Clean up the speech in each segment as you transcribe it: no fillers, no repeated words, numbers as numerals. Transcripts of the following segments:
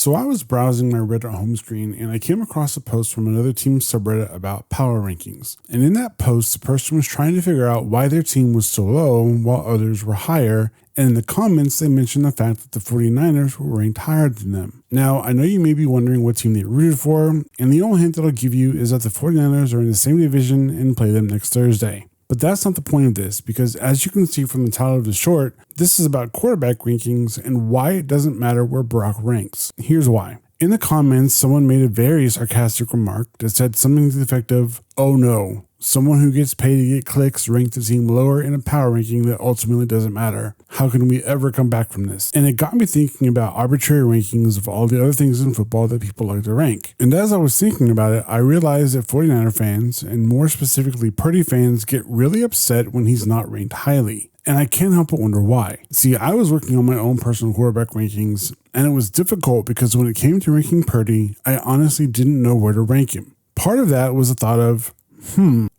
So I was browsing my Reddit home screen and I came across a post from another team's subreddit about power rankings. And in that post, the person was trying to figure out why their team was so low while others were higher. And in the comments, they mentioned the fact that the 49ers were ranked higher than them. Now, I know you may be wondering what team they rooted for, and the only hint that I'll give you is that the 49ers are in the same division and play them next Thursday. But that's not the point of this, because as you can see from the title of the short, this is about quarterback rankings and why it doesn't matter where Brock ranks. Here's why. In the comments, someone made a very sarcastic remark that said something to the effect of, "Oh no, someone who gets paid to get clicks ranked the team lower in a power ranking that ultimately doesn't matter. How can we ever come back from this?" And it got me thinking about arbitrary rankings of all the other things in football that people like to rank. And as I was thinking about it, I realized that 49er fans, and more specifically Purdy fans, get really upset when he's not ranked highly. And I can't help but wonder why. See, I was working on my own personal quarterback rankings, and it was difficult because when it came to ranking Purdy, I honestly didn't know where to rank him. Part of that was the thought of,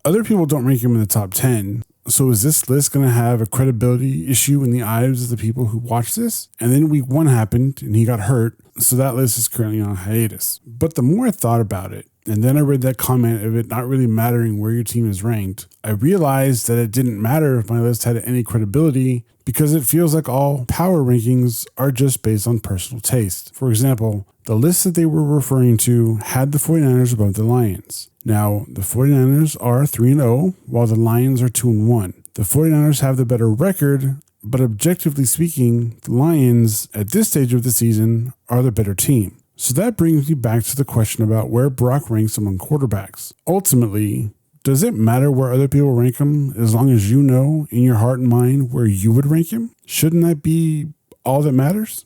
other people don't rank him in the top 10, so is this list going to have a credibility issue in the eyes of the people who watch this? And then week 1 happened, and he got hurt, so that list is currently on hiatus. But the more I thought about it, and then I read that comment of it not really mattering where your team is ranked, I realized that it didn't matter if my list had any credibility because it feels like all power rankings are just based on personal taste. For example, the list that they were referring to had the 49ers above the Lions. Now, the 49ers are 3-0, while the Lions are 2-1. The 49ers have the better record, but objectively speaking, the Lions, at this stage of the season, are the better team. So that brings me back to the question about where Brock ranks among quarterbacks. Ultimately, does it matter where other people rank him as long as you know in your heart and mind where you would rank him? Shouldn't that be all that matters?